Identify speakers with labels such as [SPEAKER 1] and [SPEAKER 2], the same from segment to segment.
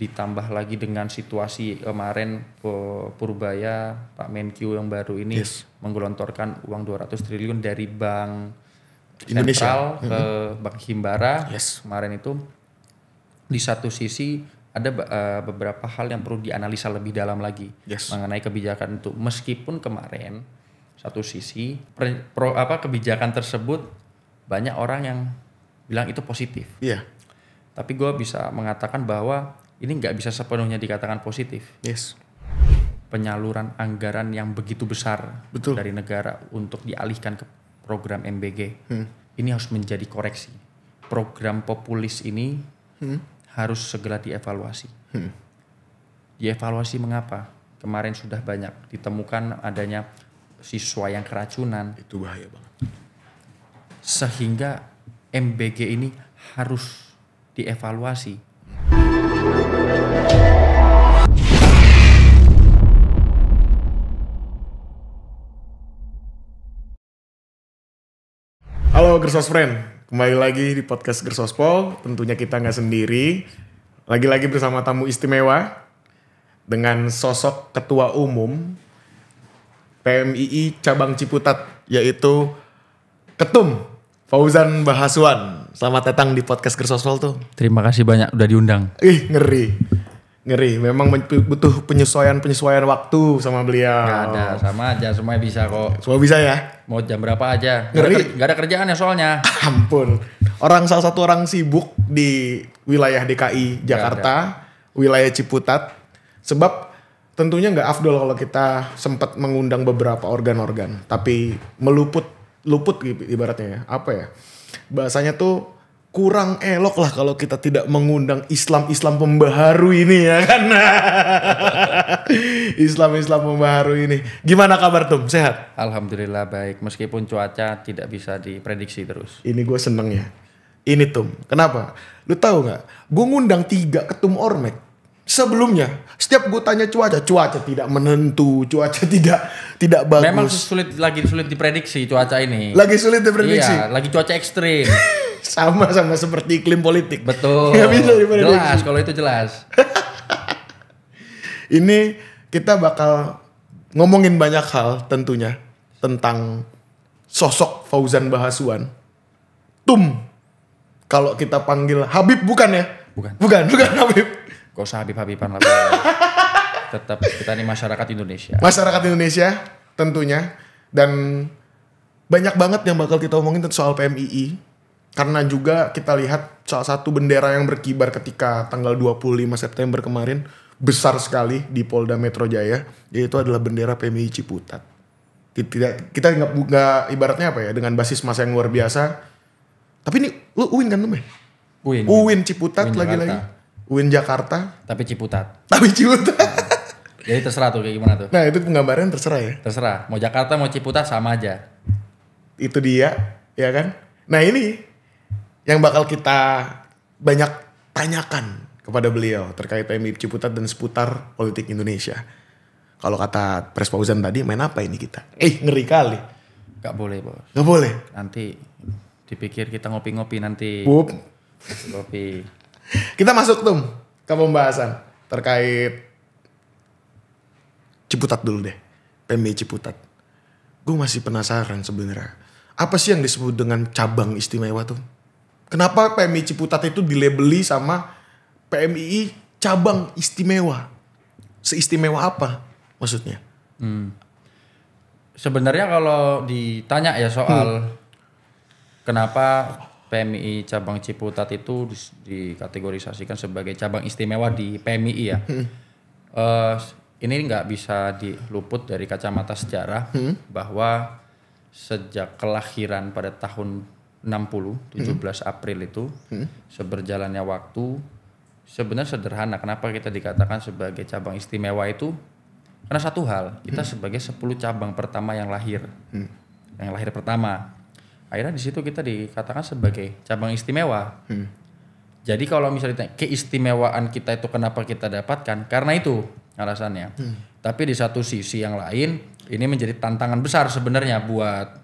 [SPEAKER 1] ditambah lagi dengan situasi kemarin Purbaya, Pak Menkyu yang baru ini menggelontorkan uang 200 triliun dari Bank Sentral ke Bank Himbara kemarin itu. Di satu sisi ada beberapa hal yang perlu dianalisa lebih dalam lagi mengenai kebijakan itu. Meskipun kemarin satu sisi kebijakan tersebut banyak orang yang bilang itu positif. Tapi gue bisa mengatakan bahwa ini nggak bisa sepenuhnya dikatakan positif. Penyaluran anggaran yang begitu besar dari negara untuk dialihkan ke program MBG ini harus menjadi koreksi. Program populis ini harus segera dievaluasi. Dievaluasi mengapa? Kemarin sudah banyak ditemukan adanya siswa yang keracunan.
[SPEAKER 2] Itu bahaya banget.
[SPEAKER 1] Sehingga MBG ini harus dievaluasi.
[SPEAKER 2] Halo Gersos Friend. Kembali lagi di podcast Gersospol, tentunya kita nggak sendiri. Lagi-lagi bersama tamu istimewa dengan sosok Ketua Umum PMII Cabang Ciputat, yaitu Ketum Fauzan Bahaswan. Selamat datang di podcast Gersospol tuh.
[SPEAKER 1] Terima kasih banyak udah diundang.
[SPEAKER 2] Ngeri. Memang butuh penyesuaian waktu sama beliau.
[SPEAKER 1] Gak ada, sama aja, semuanya bisa kok.
[SPEAKER 2] Semua bisa ya?
[SPEAKER 1] Mau jam berapa aja.
[SPEAKER 2] Ngeri.
[SPEAKER 1] Gak ada kerjaan ya soalnya.
[SPEAKER 2] Ampun. Salah satu orang sibuk di wilayah DKI Jakarta, wilayah Ciputat. Sebab tentunya gak afdol kalau kita sempat mengundang beberapa organ-organ. Tapi luput ibaratnya ya. Apa ya? Bahasanya tuh kurang elok lah kalau kita tidak mengundang Islam pembaharu ini ya kan. Islam pembaharu ini. Gimana kabar Tum? Sehat?
[SPEAKER 1] Alhamdulillah baik. Meskipun cuaca tidak bisa diprediksi terus.
[SPEAKER 2] Ini gue seneng ya. Ini Tum. Kenapa? Lu tahu nggak? Gue ngundang 3 ketum ormek. Sebelumnya setiap gue tanya cuaca tidak menentu, cuaca tidak bagus.
[SPEAKER 1] Memang lagi sulit diprediksi cuaca ini.
[SPEAKER 2] Lagi sulit diprediksi.
[SPEAKER 1] Iya, lagi cuaca ekstrim.
[SPEAKER 2] sama seperti iklim politik.
[SPEAKER 1] Betul.
[SPEAKER 2] Gak bisa diprediksi.
[SPEAKER 1] Jelas, kalau itu jelas.
[SPEAKER 2] Ini kita bakal ngomongin banyak hal tentunya tentang sosok Fauzan Bahaswan. Tum. Kalau kita panggil Habib bukan ya? Bukan Habib.
[SPEAKER 1] Gak usah Habib-Habiban lah. Tetap kita ini masyarakat Indonesia.
[SPEAKER 2] Masyarakat Indonesia tentunya. Dan banyak banget yang bakal kita omongin soal PMII. Karena juga kita lihat salah satu bendera yang berkibar ketika tanggal 25 September kemarin. Besar sekali di Polda Metro Jaya. Yaitu adalah bendera PMII Ciputat. Kita nggak ibaratnya apa ya, dengan basis massa yang luar biasa. Tapi ini lu UIN kan tuh ya? UIN Ciputat lagi-lagi. UIN Jakarta.
[SPEAKER 1] Tapi Ciputat. Jadi terserah tuh kayak gimana tuh.
[SPEAKER 2] Nah itu penggambaran terserah ya.
[SPEAKER 1] Terserah. Mau Jakarta mau Ciputat sama aja.
[SPEAKER 2] Itu dia ya kan. Nah ini yang bakal kita banyak tanyakan kepada beliau terkait PMII Ciputat dan seputar politik Indonesia. Kalau kata Pres Fauzan tadi, main apa ini kita? Ngeri kali.
[SPEAKER 1] Gak boleh bos.
[SPEAKER 2] Gak boleh?
[SPEAKER 1] Nanti dipikir kita ngopi-ngopi nanti. Ngopi.
[SPEAKER 2] Kita masuk tuh ke pembahasan terkait Ciputat dulu deh. PMII Ciputat. Gue masih penasaran sebenarnya. Apa sih yang disebut dengan cabang istimewa tuh? Kenapa PMII Ciputat itu dilabeli sama PMII cabang istimewa? Seistimewa apa maksudnya?
[SPEAKER 1] Sebenarnya kalau ditanya ya soal kenapa PMII cabang Ciputat itu dikategorisasikan sebagai cabang istimewa di PMII ya. Ini nggak bisa diluput dari kacamata sejarah bahwa sejak kelahiran pada tahun 17 April itu, seberjalannya waktu, sebenarnya sederhana. Kenapa kita dikatakan sebagai cabang istimewa itu? Karena satu hal, kita sebagai 10 cabang pertama yang lahir. Yang lahir pertama. Akhirnya di situ kita dikatakan sebagai cabang istimewa. Jadi kalau misalnya keistimewaan kita itu kenapa kita dapatkan? Karena itu alasannya. Tapi di satu sisi yang lain, ini menjadi tantangan besar sebenarnya buat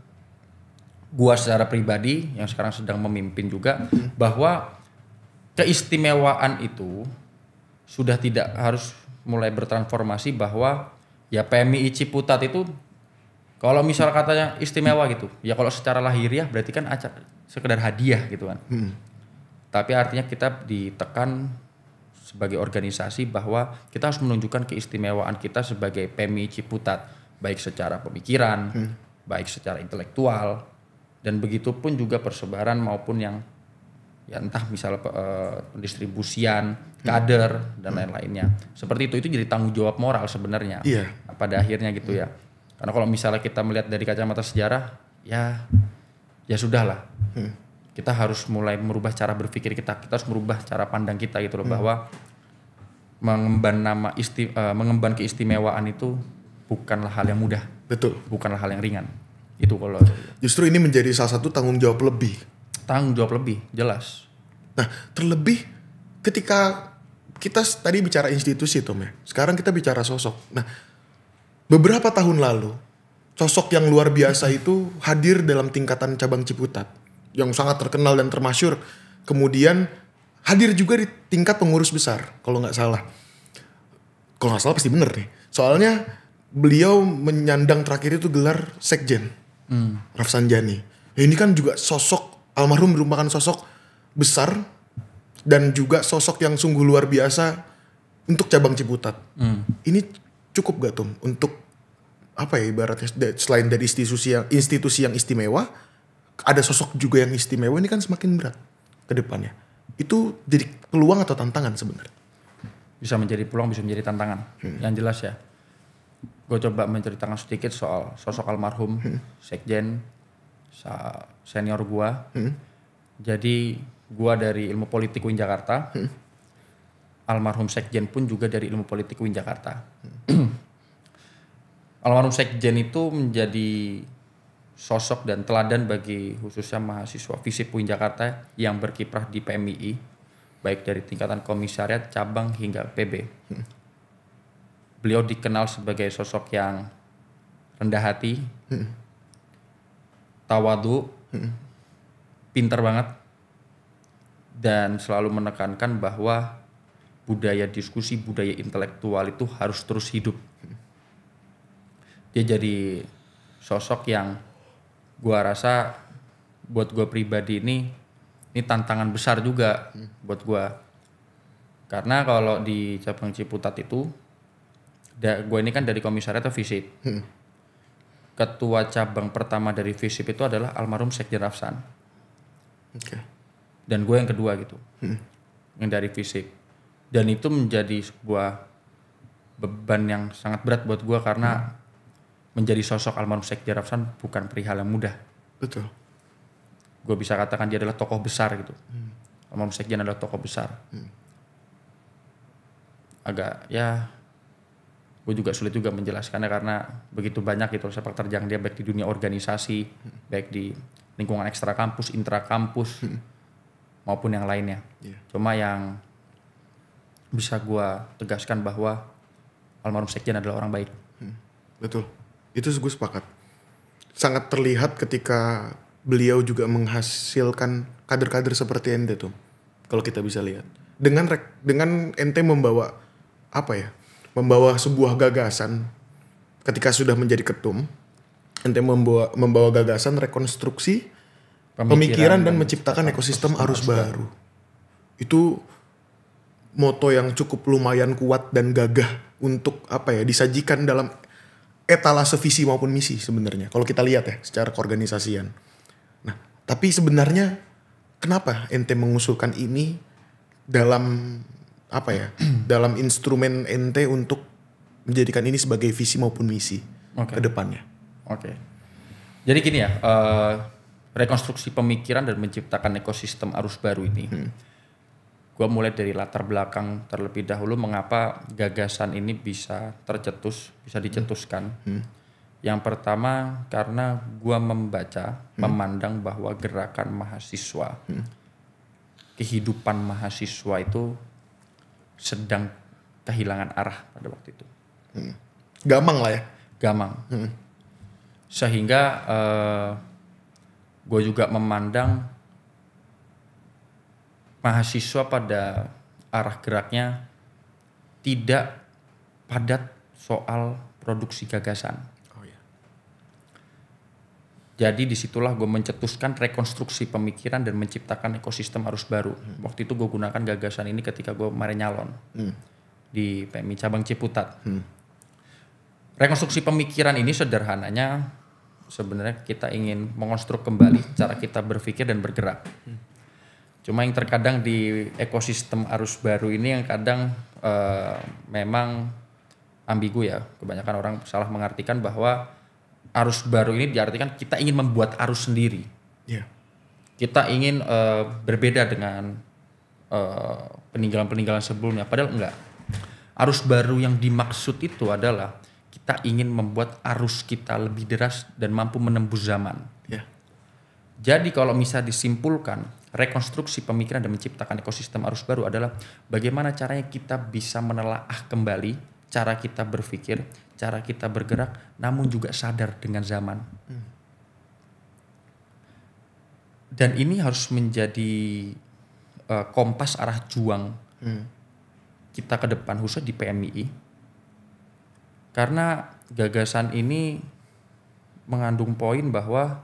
[SPEAKER 1] gua secara pribadi yang sekarang sedang memimpin juga, bahwa keistimewaan itu sudah tidak harus mulai bertransformasi bahwa ya PMI Ciputat itu kalau misal katanya istimewa gitu, ya kalau secara lahiriah berarti kan sekedar hadiah gitu kan. Tapi artinya kita ditekan sebagai organisasi bahwa kita harus menunjukkan keistimewaan kita sebagai PMI Ciputat, baik secara pemikiran, baik secara intelektual, dan begitu pun juga persebaran maupun yang ya entah misalnya pendistribusian, kader dan lain-lainnya. Seperti itu jadi tanggung jawab moral sebenarnya.
[SPEAKER 2] Iya.
[SPEAKER 1] Pada akhirnya gitu ya. Karena kalau misalnya kita melihat dari kacamata sejarah, ya sudahlah. Kita harus mulai merubah cara berpikir kita. Kita harus merubah cara pandang kita gitu loh, bahwa mengemban keistimewaan itu bukanlah hal yang mudah.
[SPEAKER 2] Betul.
[SPEAKER 1] Bukanlah hal yang ringan. Itu kalau
[SPEAKER 2] Justru ini menjadi salah satu tanggung jawab lebih.
[SPEAKER 1] Tanggung jawab lebih, jelas.
[SPEAKER 2] Nah, terlebih ketika kita tadi bicara institusi, Tom ya. Sekarang kita bicara sosok. Nah, beberapa tahun lalu, sosok yang luar biasa itu hadir dalam tingkatan cabang Ciputat. Yang sangat terkenal dan termasyur. Kemudian hadir juga di tingkat pengurus besar, kalau nggak salah. Kalau nggak salah pasti bener nih. Soalnya beliau menyandang terakhir itu gelar Sekjen. Rafsanjani. Nah, ini kan juga sosok, almarhum merupakan sosok besar dan juga sosok yang sungguh luar biasa untuk cabang Ciputat. Ini cukup gak Tom untuk apa ya ibaratnya, selain dari institusi yang istimewa, ada sosok juga yang istimewa, ini kan semakin berat ke depannya. Itu jadi peluang atau tantangan sebenarnya?
[SPEAKER 1] Bisa menjadi peluang, bisa menjadi tantangan. Yang jelas ya, gue coba menceritakan sedikit soal sosok almarhum Sekjen senior gue. Jadi gue dari ilmu politik UIN Jakarta, almarhum Sekjen pun juga dari ilmu politik UIN Jakarta. Almarhum Sekjen itu menjadi sosok dan teladan bagi khususnya mahasiswa FISIP UIN Jakarta yang berkiprah di PMII, baik dari tingkatan komisariat, cabang hingga PB. Beliau dikenal sebagai sosok yang rendah hati, tawadu, pintar banget, dan selalu menekankan bahwa budaya diskusi, budaya intelektual itu harus terus hidup. Dia jadi sosok yang gua rasa buat gua pribadi ini tantangan besar juga buat gua. Karena kalau di cabang Ciputat itu, gue ini kan dari komisariat atau FISIP. Ketua cabang pertama dari FISIP itu adalah almarhum Sekjen Rafsan. Dan gue yang kedua gitu, yang dari FISIP. Dan itu menjadi sebuah beban yang sangat berat buat gue karena menjadi sosok almarhum Sekjen Rafsan bukan perihal yang mudah.
[SPEAKER 2] Betul.
[SPEAKER 1] Gue bisa katakan dia adalah tokoh besar gitu. Almarhum Sekjen adalah tokoh besar. Agak ya, gue juga sulit juga menjelaskannya karena begitu banyak gitu sepak terjang dia, baik di dunia organisasi, baik di lingkungan ekstra kampus, intra kampus, maupun yang lainnya. Cuma yang bisa gue tegaskan bahwa almarhum Sekjen adalah orang baik.
[SPEAKER 2] Betul, itu gue sepakat. Sangat terlihat ketika beliau juga menghasilkan kader-kader seperti ente tuh, kalau kita bisa lihat. Dengan ente membawa membawa sebuah gagasan ketika sudah menjadi ketum, ente membawa gagasan rekonstruksi pemikiran dan menciptakan ekosistem arus baru. Itu moto yang cukup lumayan kuat dan gagah untuk disajikan dalam etalase visi maupun misi sebenarnya. Kalau kita lihat ya secara keorganisasian. Nah, tapi sebenarnya kenapa ente mengusulkan ini dalam dalam instrumen ente untuk menjadikan ini sebagai visi maupun misi ke depannya?
[SPEAKER 1] Jadi gini ya, rekonstruksi pemikiran dan menciptakan ekosistem arus baru ini. Gue mulai dari latar belakang terlebih dahulu mengapa gagasan ini bisa dicetuskan. Yang pertama karena gue memandang bahwa gerakan mahasiswa, kehidupan mahasiswa itu sedang kehilangan arah pada waktu itu.
[SPEAKER 2] Gamang lah ya.
[SPEAKER 1] Gamang. Sehingga gue juga memandang mahasiswa pada arah geraknya tidak padat soal produksi gagasan.
[SPEAKER 2] Oh ya.
[SPEAKER 1] Jadi disitulah gue mencetuskan rekonstruksi pemikiran dan menciptakan ekosistem arus baru. Waktu itu gue gunakan gagasan ini ketika gue kemarin nyalon di PMI cabang Ciputat. Rekonstruksi pemikiran ini sederhananya sebenarnya kita ingin mengonstruk kembali cara kita berpikir dan bergerak. Cuma yang terkadang di ekosistem arus baru ini yang kadang memang ambigu ya. Kebanyakan orang salah mengartikan bahwa arus baru ini diartikan kita ingin membuat arus sendiri.
[SPEAKER 2] Yeah.
[SPEAKER 1] Kita ingin berbeda dengan peninggalan-peninggalan sebelumnya. Padahal enggak. Arus baru yang dimaksud itu adalah kita ingin membuat arus kita lebih deras dan mampu menembus zaman.
[SPEAKER 2] Yeah.
[SPEAKER 1] Jadi kalau bisa disimpulkan, rekonstruksi pemikiran dan menciptakan ekosistem arus baru adalah bagaimana caranya kita bisa menelaah kembali cara kita berpikir, cara kita bergerak, namun juga sadar dengan zaman. Dan ini harus menjadi kompas arah juang kita ke depan, khususnya di PMII. Karena gagasan ini mengandung poin bahwa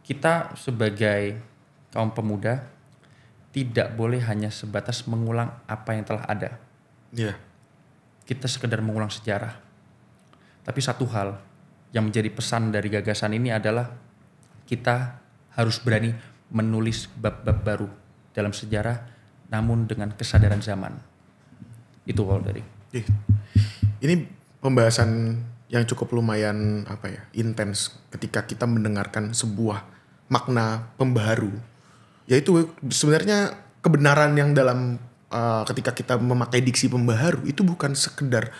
[SPEAKER 1] kita sebagai kaum pemuda tidak boleh hanya sebatas mengulang apa yang telah ada.
[SPEAKER 2] Yeah.
[SPEAKER 1] Kita sekedar mengulang sejarah. Tapi satu hal yang menjadi pesan dari gagasan ini adalah kita harus berani menulis bab-bab baru dalam sejarah namun dengan kesadaran zaman. Itu all dari.
[SPEAKER 2] Ini pembahasan yang cukup lumayan intens ketika kita mendengarkan sebuah makna pembaharu. Yaitu sebenarnya kebenaran yang dalam ketika kita memakai diksi pembaharu itu bukan sekedar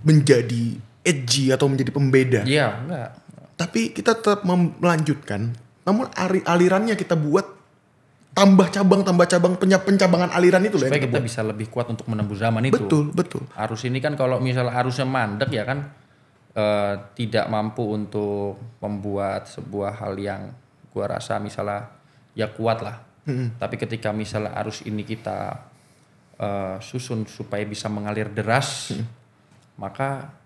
[SPEAKER 2] menjadi edgy atau menjadi pembeda.
[SPEAKER 1] Iya, enggak.
[SPEAKER 2] Tapi kita tetap melanjutkan, namun alirannya kita buat tambah cabang, pencabangan aliran itu.
[SPEAKER 1] Supaya kita bisa lebih kuat untuk menembus zaman itu.
[SPEAKER 2] Betul.
[SPEAKER 1] Arus ini kan kalau misalnya arusnya mandek ya kan tidak mampu untuk membuat sebuah hal yang gua rasa misalnya ya kuat lah. Tapi ketika misalnya arus ini kita susun supaya bisa mengalir deras, maka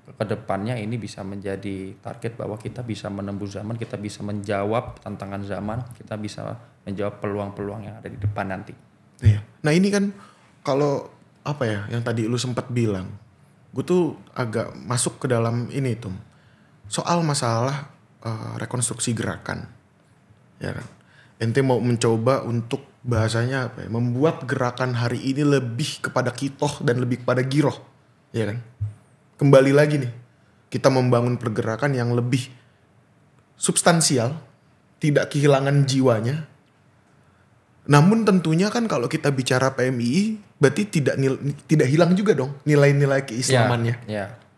[SPEAKER 1] kedepannya ini bisa menjadi target bahwa kita bisa menembus zaman, kita bisa menjawab tantangan zaman, kita bisa menjawab peluang-peluang yang ada di depan nanti.
[SPEAKER 2] Iya. Nah ini kan kalau yang tadi lu sempat bilang, gue tuh agak masuk ke dalam ini tuh soal masalah rekonstruksi gerakan, ya kan? Ente mau mencoba untuk bahasanya membuat gerakan hari ini lebih kepada kitoh dan lebih kepada giroh, ya kan? Kembali lagi nih, kita membangun pergerakan yang lebih substansial, tidak kehilangan jiwanya. Namun tentunya kan kalau kita bicara PMII, berarti tidak hilang juga dong nilai-nilai keislamannya.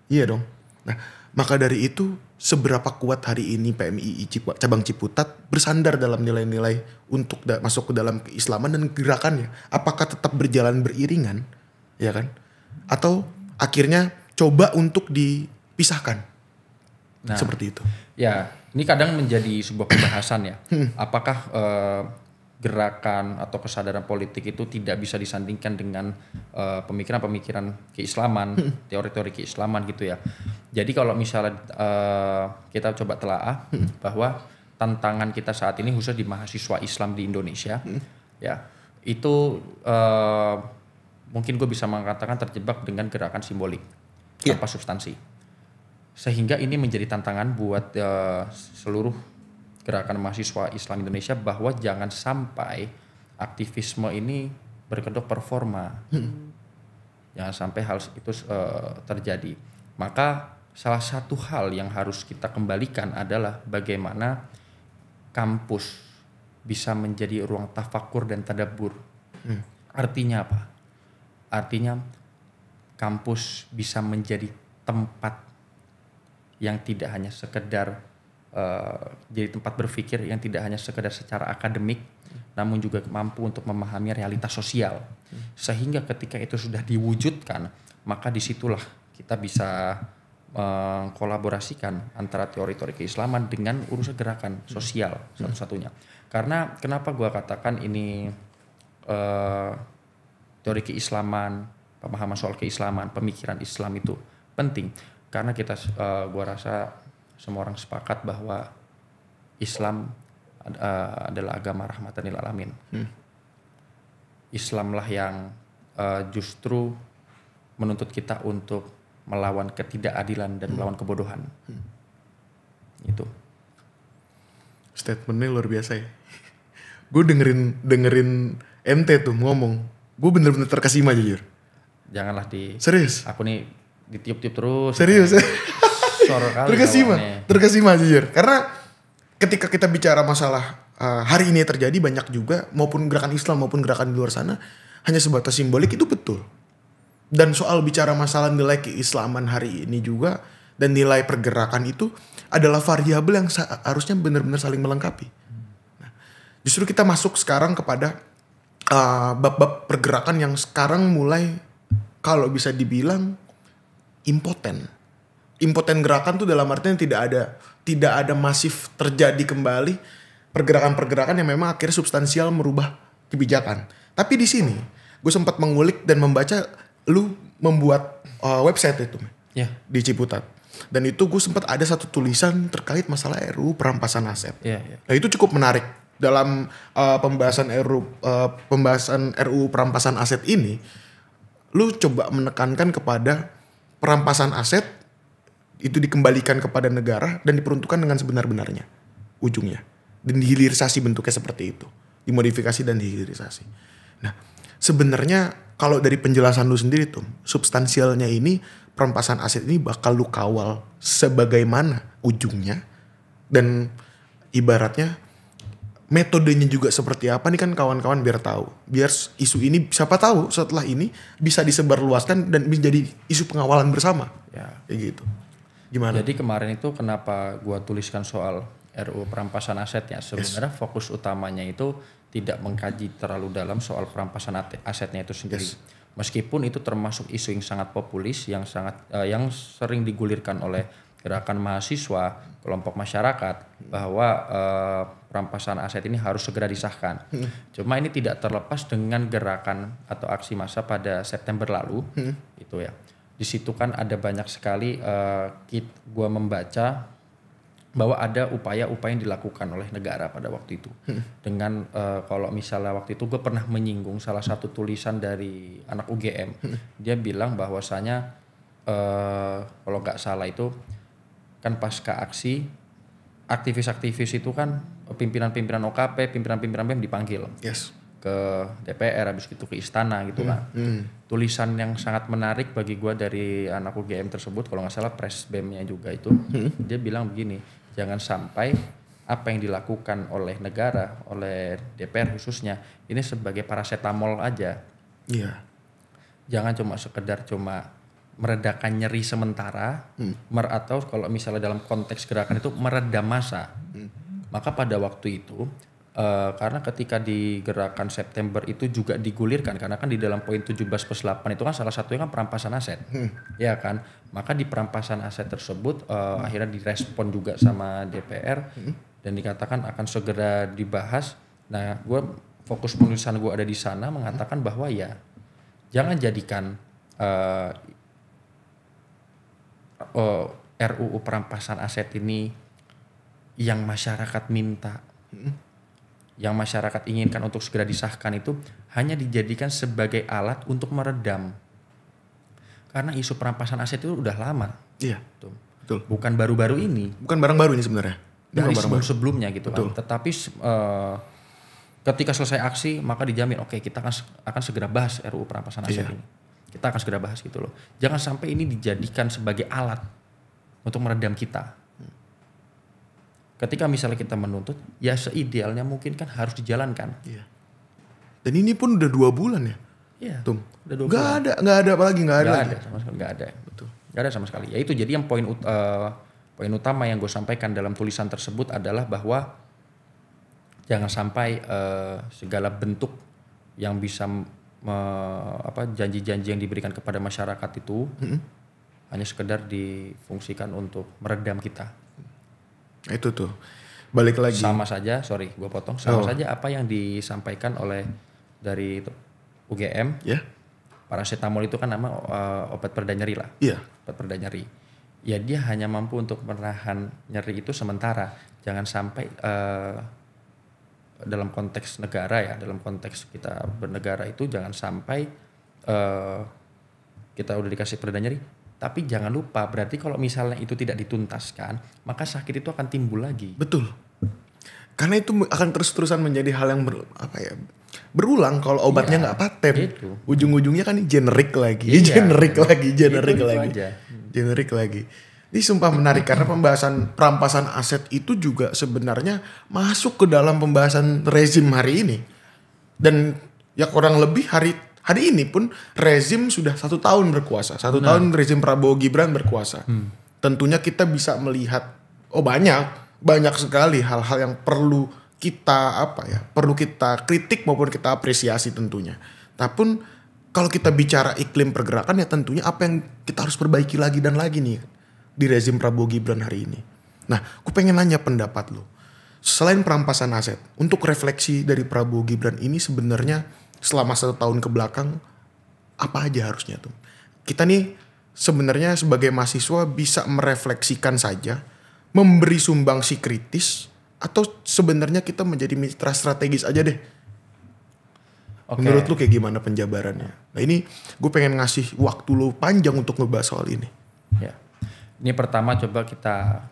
[SPEAKER 2] Iya dong. Nah, maka dari itu seberapa kuat hari ini PMII cabang Ciputat bersandar dalam nilai-nilai untuk masuk ke dalam keislaman dan gerakannya? Apakah tetap berjalan beriringan, ya kan? Atau akhirnya coba untuk dipisahkan? Nah, seperti itu.
[SPEAKER 1] Ya, ini kadang menjadi sebuah pembahasan ya. Apakah gerakan atau kesadaran politik itu tidak bisa disandingkan dengan pemikiran-pemikiran keislaman, teori-teori keislaman gitu ya. Jadi kalau misalnya kita coba telaah bahwa tantangan kita saat ini khususnya di mahasiswa Islam di Indonesia, ya itu mungkin gue bisa mengatakan terjebak dengan gerakan simbolik tanpa substansi. Sehingga ini menjadi tantangan buat seluruh gerakan mahasiswa Islam Indonesia bahwa jangan sampai aktivisme ini berkedok performa. Jangan sampai hal itu terjadi. Maka salah satu hal yang harus kita kembalikan adalah bagaimana kampus bisa menjadi ruang tafakur dan tadabbur. Artinya apa? Artinya kampus bisa menjadi tempat yang tidak hanya sekedar jadi tempat berpikir yang tidak hanya sekedar secara akademik, namun juga mampu untuk memahami realitas sosial. Sehingga ketika itu sudah diwujudkan, maka disitulah kita bisa mengkolaborasikan antara teori-teori keislaman dengan urusan gerakan sosial satu-satunya. Karena kenapa gue katakan ini teori keislaman, pemahaman soal keislaman, pemikiran Islam itu penting karena kita gua rasa semua orang sepakat bahwa Islam adalah agama rahmatan lil alamin. Islamlah yang justru menuntut kita untuk melawan ketidakadilan dan melawan kebodohan. Itu.
[SPEAKER 2] Statementnya luar biasa ya. Gue dengerin MT tuh ngomong, gue bener-bener terkesima jujur.
[SPEAKER 1] Janganlah
[SPEAKER 2] Serius?
[SPEAKER 1] Aku nih ditiup-tiup terus.
[SPEAKER 2] Serius?
[SPEAKER 1] Sor kali
[SPEAKER 2] terkesima jujur. Karena ketika kita bicara masalah hari ini terjadi banyak juga, maupun gerakan Islam maupun gerakan di luar sana, hanya sebatas simbolik itu betul. Dan soal bicara masalah nilai keislaman hari ini juga, dan nilai pergerakan itu adalah variabel yang harusnya benar-benar saling melengkapi. Nah, justru kita masuk sekarang kepada bab-bab pergerakan yang sekarang mulai kalau bisa dibilang impoten. Impoten gerakan tuh dalam artian tidak ada masif terjadi kembali pergerakan-pergerakan yang memang akhirnya substansial merubah kebijakan. Tapi di sini gue sempat mengulik dan membaca lu membuat website itu di Ciputat. Dan itu gue sempat ada satu tulisan terkait masalah RUU perampasan aset. Nah itu cukup menarik dalam pembahasan RUU perampasan aset ini. Lu coba menekankan kepada perampasan aset itu dikembalikan kepada negara dan diperuntukkan dengan sebenar-benarnya ujungnya. Dan dihilirisasi bentuknya seperti itu. Dimodifikasi dan dihilirisasi. Nah sebenarnya kalau dari penjelasan lu sendiri tuh, substansialnya ini perampasan aset ini bakal lu kawal sebagaimana ujungnya. Dan ibaratnya metodenya juga seperti apa nih kan kawan-kawan biar tahu. Biar isu ini siapa tahu setelah ini bisa disebarluaskan dan menjadi isu pengawalan bersama.
[SPEAKER 1] Ya.
[SPEAKER 2] Kayak gitu. Gimana?
[SPEAKER 1] Jadi kemarin itu kenapa gua tuliskan soal RUU perampasan asetnya. Sebenarnya fokus utamanya itu tidak mengkaji terlalu dalam soal perampasan asetnya itu sendiri. Meskipun itu termasuk isu yang sangat populis, yang sering digulirkan oleh gerakan mahasiswa, kelompok masyarakat bahwa perampasan aset ini harus segera disahkan. Cuma ini tidak terlepas dengan gerakan atau aksi massa pada September lalu, itu ya. Di situ kan ada banyak sekali gua membaca bahwa ada upaya-upaya yang dilakukan oleh negara pada waktu itu. Dengan kalau misalnya waktu itu gue pernah menyinggung salah satu tulisan dari anak UGM. Dia bilang bahwasanya kalau nggak salah itu kan pasca aksi, aktivis-aktivis itu kan pimpinan-pimpinan OKP, pimpinan-pimpinan BEM dipanggil ke DPR, habis itu ke istana gitu kan. Tulisan yang sangat menarik bagi gue dari anak UGM tersebut, kalau nggak salah pres BEM-nya juga itu, dia bilang begini, jangan sampai apa yang dilakukan oleh negara, oleh DPR khususnya, ini sebagai paracetamol aja. Jangan cuma sekedar meredakan nyeri sementara, atau kalau misalnya dalam konteks gerakan itu meredam massa. Maka pada waktu itu, karena ketika di gerakan September itu juga digulirkan, karena kan di dalam poin 17+8 itu kan salah satunya kan perampasan aset, ya kan. Maka di perampasan aset tersebut akhirnya direspon juga sama DPR dan dikatakan akan segera dibahas. Nah, fokus penulisan gue ada di sana mengatakan bahwa ya jangan jadikan RUU perampasan aset ini yang masyarakat minta, yang masyarakat inginkan untuk segera disahkan itu hanya dijadikan sebagai alat untuk meredam. Karena isu perampasan aset itu udah lama.
[SPEAKER 2] Iya, betul.
[SPEAKER 1] Bukan baru-baru ini.
[SPEAKER 2] Bukan barang baru ini sebenarnya.
[SPEAKER 1] Dari sebelum-sebelumnya gitu kan. Tetapi ketika selesai aksi maka dijamin oke, kita akan segera bahas RUU perampasan aset ini. Kita akan segera bahas gitu loh. Jangan sampai ini dijadikan sebagai alat untuk meredam kita. Ketika misalnya kita menuntut, ya seidealnya mungkin kan harus dijalankan.
[SPEAKER 2] Dan ini pun udah 2 bulan ya.
[SPEAKER 1] Iya.
[SPEAKER 2] Udah 2 bulan. Nggak ada apa lagi, nggak ada
[SPEAKER 1] sama sekali, nggak ada. Betul. Nggak ada sama sekali. Ya itu jadi yang poin utama yang gue sampaikan dalam tulisan tersebut adalah bahwa jangan sampai segala bentuk yang bisa janji-janji yang diberikan kepada masyarakat itu hanya sekedar difungsikan untuk meredam kita.
[SPEAKER 2] Itu tuh balik lagi.
[SPEAKER 1] Sama saja, sorry gue potong. Sama saja apa yang disampaikan oleh dari UGM.
[SPEAKER 2] Ya.
[SPEAKER 1] Paracetamol itu kan nama obat pereda nyeri lah.
[SPEAKER 2] Iya.
[SPEAKER 1] Obat pereda nyeri. Ya dia hanya mampu untuk menahan nyeri itu sementara. Jangan sampai dalam konteks negara ya, dalam konteks kita bernegara itu jangan sampai kita udah dikasih pereda nyeri, tapi jangan lupa berarti kalau misalnya itu tidak dituntaskan, maka sakit itu akan timbul lagi.
[SPEAKER 2] Betul. Karena itu akan terus-terusan menjadi hal yang berulang kalau obatnya nggak paten.
[SPEAKER 1] Gitu.
[SPEAKER 2] Ujung-ujungnya kan generik lagi,
[SPEAKER 1] Iya,
[SPEAKER 2] generik lagi.
[SPEAKER 1] aja.
[SPEAKER 2] Generik lagi. Ini sumpah menarik karena pembahasan perampasan aset itu juga sebenarnya masuk ke dalam pembahasan rezim hari ini. Dan ya kurang lebih hari ini pun rezim sudah 1 tahun berkuasa. 1 tahun rezim Prabowo Gibran berkuasa. Tentunya kita bisa melihat banyak sekali hal-hal yang perlu kita perlu kita kritik maupun kita apresiasi tentunya. Tapi kalau kita bicara iklim pergerakan ya tentunya apa yang kita harus perbaiki lagi dan lagi nih di rezim Prabowo Gibran hari ini. Nah, aku pengen nanya pendapat lo. Selain perampasan aset, untuk refleksi dari Prabowo Gibran ini sebenarnya selama 1 tahun ke belakang apa aja harusnya tuh? Kita nih sebenarnya sebagai mahasiswa bisa merefleksikan saja, memberi sumbangsi kritis, atau sebenarnya kita menjadi mitra strategis aja deh. Okay. Menurut lu kayak gimana penjabarannya? Nah ini gue pengen ngasih waktu lu panjang untuk ngebahas soal ini.
[SPEAKER 1] Ya, ini pertama coba kita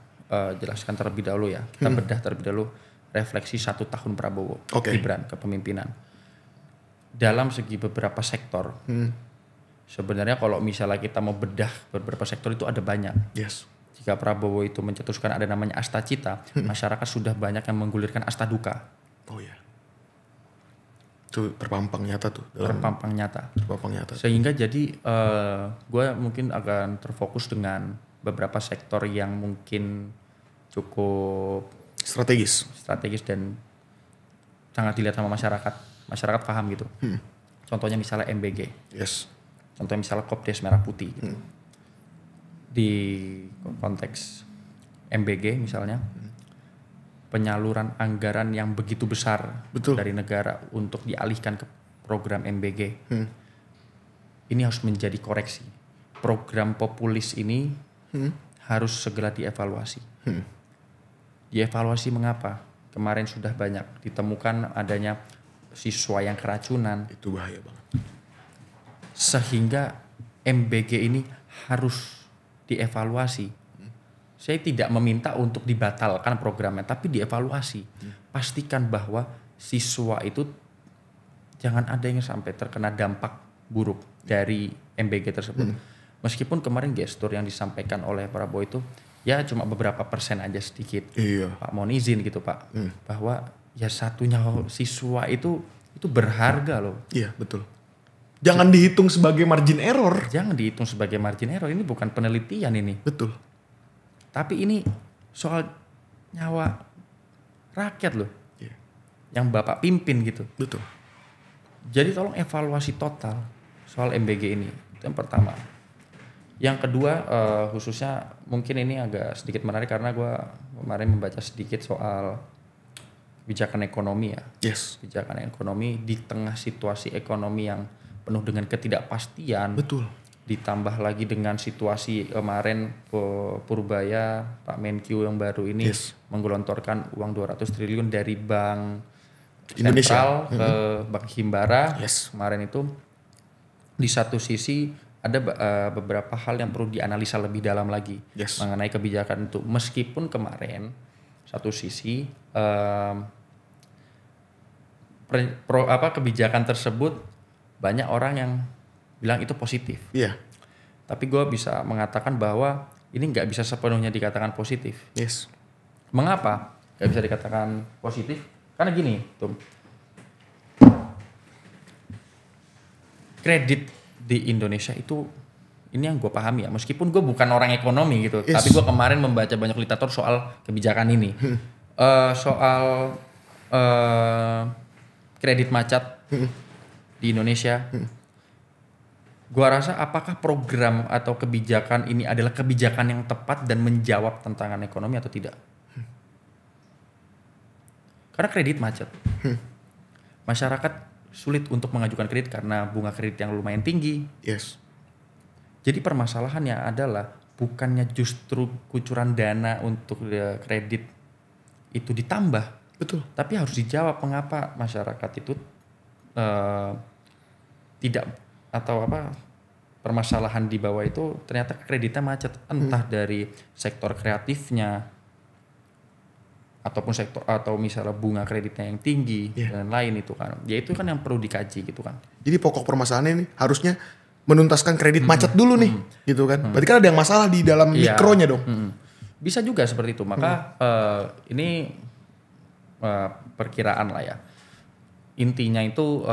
[SPEAKER 1] jelaskan terlebih dahulu ya. Kita bedah terlebih dahulu refleksi 1 tahun Prabowo Gibran kepemimpinan. Dalam segi beberapa sektor, sebenarnya kalau misalnya kita mau bedah beberapa sektor itu ada banyak.
[SPEAKER 2] Yes.
[SPEAKER 1] Jika Prabowo itu mencetuskan ada namanya asta cita, masyarakat sudah banyak yang menggulirkan asta duka.
[SPEAKER 2] Oh ya. Itu terpampang nyata tuh.
[SPEAKER 1] Terpampang nyata.
[SPEAKER 2] Sehingga
[SPEAKER 1] Sehingga jadi gue mungkin akan terfokus dengan beberapa sektor yang mungkin cukup
[SPEAKER 2] strategis
[SPEAKER 1] dan sangat dilihat sama masyarakat paham gitu. Contohnya misalnya MBG.
[SPEAKER 2] Yes.
[SPEAKER 1] Contohnya misalnya Kopdes Merah Putih gitu. Di konteks MBG misalnya penyaluran anggaran yang begitu besar dari negara untuk dialihkan ke program MBG. Ini harus menjadi koreksi. Program populis ini harus segera dievaluasi. Dievaluasi mengapa? Kemarin sudah banyak ditemukan adanya siswa yang keracunan.
[SPEAKER 2] Itu bahaya banget.
[SPEAKER 1] Sehingga MBG ini harus dievaluasi. Saya tidak meminta untuk dibatalkan programnya, tapi dievaluasi. Pastikan bahwa siswa itu jangan ada yang sampai terkena dampak buruk dari MBG tersebut. Meskipun kemarin gestur yang disampaikan oleh Prabowo itu ya cuma beberapa persen aja sedikit.
[SPEAKER 2] Iya.
[SPEAKER 1] Pak mohon izin gitu Pak, bahwa ya satunya siswa itu berharga loh.
[SPEAKER 2] Iya betul. Jangan dihitung sebagai margin error.
[SPEAKER 1] Jangan dihitung sebagai margin error, ini bukan penelitian ini.
[SPEAKER 2] Betul.
[SPEAKER 1] Tapi ini soal nyawa rakyat loh.
[SPEAKER 2] Iya.
[SPEAKER 1] Yang Bapak pimpin gitu.
[SPEAKER 2] Betul.
[SPEAKER 1] Jadi tolong evaluasi total soal MBG ini. Itu yang pertama. Yang kedua khususnya mungkin ini agak sedikit menarik karena gue kemarin membaca sedikit soal kebijakan ekonomi ya.
[SPEAKER 2] Yes.
[SPEAKER 1] Kebijakan ekonomi di tengah situasi ekonomi yang penuh dengan ketidakpastian.
[SPEAKER 2] Betul.
[SPEAKER 1] Ditambah lagi dengan situasi kemarin Purbaya, Pak Menkyu yang baru ini menggelontorkan uang 200 triliun dari Bank
[SPEAKER 2] Indonesia
[SPEAKER 1] Sentral ke Bank Himbara.
[SPEAKER 2] Yes.
[SPEAKER 1] Kemarin itu di satu sisi ada beberapa hal yang perlu dianalisa lebih dalam lagi mengenai kebijakan itu. Meskipun kemarin satu sisi kebijakan tersebut banyak orang yang bilang itu positif.
[SPEAKER 2] Iya.
[SPEAKER 1] Tapi gue bisa mengatakan bahwa ini nggak bisa sepenuhnya dikatakan positif.
[SPEAKER 2] Yes.
[SPEAKER 1] Mengapa nggak bisa dikatakan positif? Karena gini, Tum. Kredit di Indonesia itu, ini yang gue pahami ya. Meskipun gue bukan orang ekonomi gitu, tapi gue kemarin membaca banyak literatur soal kebijakan ini, soal kredit macet di Indonesia. Gua rasa apakah program atau kebijakan ini adalah kebijakan yang tepat dan menjawab tantangan ekonomi atau tidak? Karena kredit macet. Masyarakat sulit untuk mengajukan kredit karena bunga kredit yang lumayan tinggi.
[SPEAKER 2] Yes.
[SPEAKER 1] Jadi permasalahannya adalah bukannya justru kucuran dana untuk kredit itu ditambah,
[SPEAKER 2] Betul.
[SPEAKER 1] tapi harus dijawab mengapa masyarakat itu tidak atau permasalahan di bawah itu ternyata kreditnya macet, entah dari sektor kreatifnya ataupun sektor atau misalnya bunga kreditnya yang tinggi dan lain itu kan. Ya itu kan yang perlu dikaji gitu kan.
[SPEAKER 2] Jadi pokok permasalahannya ini harusnya menuntaskan kredit macet dulu nih, gitu kan. Berarti kan ada yang masalah di dalam mikronya dong.
[SPEAKER 1] Bisa juga seperti itu. Maka ini perkiraan lah ya. Intinya itu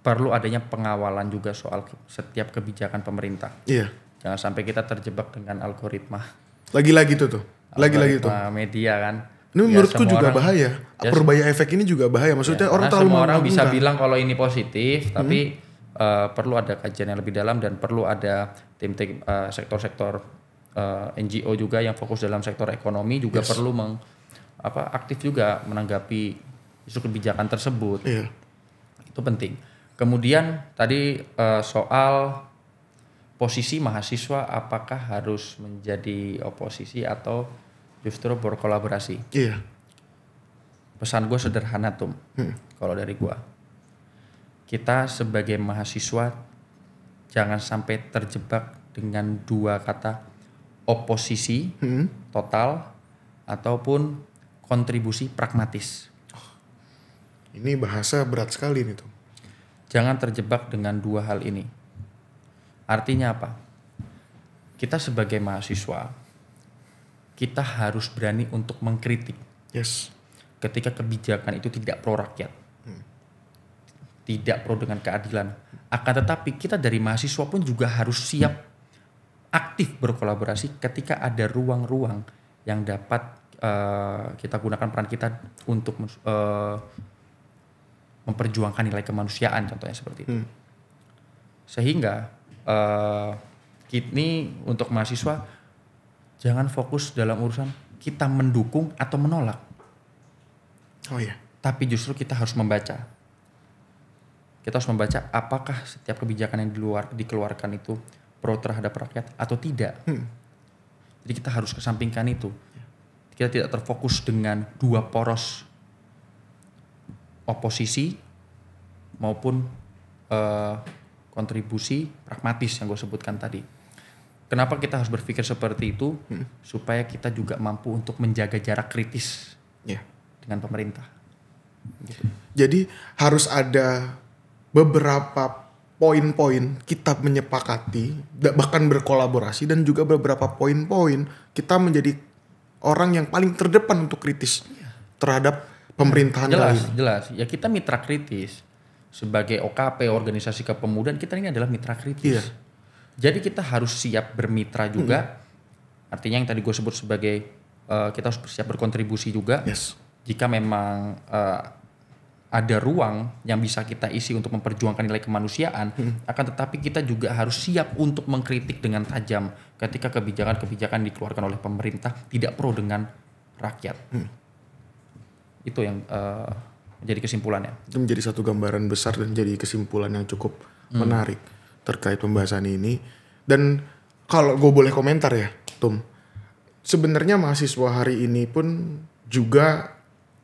[SPEAKER 1] perlu adanya pengawalan juga soal setiap kebijakan pemerintah.
[SPEAKER 2] Iya.
[SPEAKER 1] Jangan sampai kita terjebak dengan algoritma.
[SPEAKER 2] Lagi-lagi tuh. Lagi-lagi tuh.
[SPEAKER 1] Media kan.
[SPEAKER 2] Ini menurutku juga bahaya. Perbaya efek ini juga bahaya. Maksudnya orang terlalu
[SPEAKER 1] semua orang bisa bilang kalau ini positif, tapi perlu ada kajian yang lebih dalam dan perlu ada tim-tim sektor-sektor NGO juga yang fokus dalam sektor ekonomi juga perlu aktif juga menanggapi isu kebijakan tersebut.
[SPEAKER 2] Iya.
[SPEAKER 1] Itu penting. Kemudian tadi soal posisi mahasiswa apakah harus menjadi oposisi atau justru berkolaborasi.
[SPEAKER 2] Iya.
[SPEAKER 1] Pesan gue sederhana Tum, kalau dari gue. Kita sebagai mahasiswa jangan sampai terjebak dengan dua kata oposisi total ataupun kontribusi pragmatis.
[SPEAKER 2] Ini bahasa berat sekali nih Tum.
[SPEAKER 1] Jangan terjebak dengan dua hal ini. Artinya apa? Kita sebagai mahasiswa, kita harus berani untuk mengkritik.
[SPEAKER 2] Yes.
[SPEAKER 1] Ketika kebijakan itu tidak pro rakyat, tidak pro dengan keadilan. Akan tetapi kita dari mahasiswa pun juga harus siap aktif berkolaborasi ketika ada ruang-ruang yang dapat kita gunakan peran kita untuk memperjuangkan nilai kemanusiaan, contohnya seperti itu. Sehingga ini untuk mahasiswa jangan fokus dalam urusan kita mendukung atau menolak.
[SPEAKER 2] Oh iya.
[SPEAKER 1] Tapi justru kita harus membaca. Kita harus membaca apakah setiap kebijakan yang dikeluarkan itu pro terhadap rakyat atau tidak. Jadi kita harus kesampingkan itu. Kita tidak terfokus dengan dua poros oposisi maupun kontribusi pragmatis yang gue sebutkan tadi. Kenapa kita harus berpikir seperti itu? Supaya kita juga mampu untuk menjaga jarak kritis dengan pemerintah. Gitu.
[SPEAKER 2] Jadi harus ada beberapa poin-poin kita menyepakati, bahkan berkolaborasi, dan juga beberapa poin-poin kita menjadi orang yang paling terdepan untuk kritis terhadap pemerintahan lain.
[SPEAKER 1] Jelas. Ya kita mitra kritis. Sebagai OKP, organisasi kepemudaan, kita ini adalah mitra kritis. Jadi kita harus siap bermitra juga. Artinya yang tadi gue sebut sebagai kita harus siap berkontribusi juga. Jika memang ada ruang yang bisa kita isi untuk memperjuangkan nilai kemanusiaan, akan tetapi kita juga harus siap untuk mengkritik dengan tajam ketika kebijakan-kebijakan dikeluarkan oleh pemerintah tidak pro dengan rakyat. Itu yang menjadi kesimpulannya. Itu
[SPEAKER 2] menjadi satu gambaran besar dan jadi kesimpulan yang cukup menarik terkait pembahasan ini. Dan kalau gue boleh komentar ya, Tum, sebenarnya mahasiswa hari ini pun juga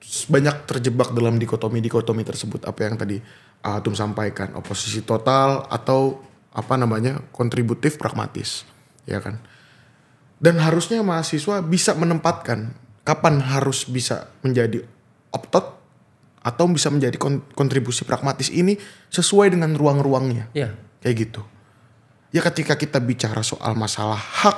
[SPEAKER 2] banyak terjebak dalam dikotomi tersebut. Apa yang tadi Tum sampaikan, oposisi total atau kontributif pragmatis, ya kan? Dan harusnya mahasiswa bisa menempatkan kapan harus bisa menjadi otot atau bisa menjadi kontribusi pragmatis ini sesuai dengan ruang-ruangnya. Kayak gitu. Ya ketika kita bicara soal masalah hak,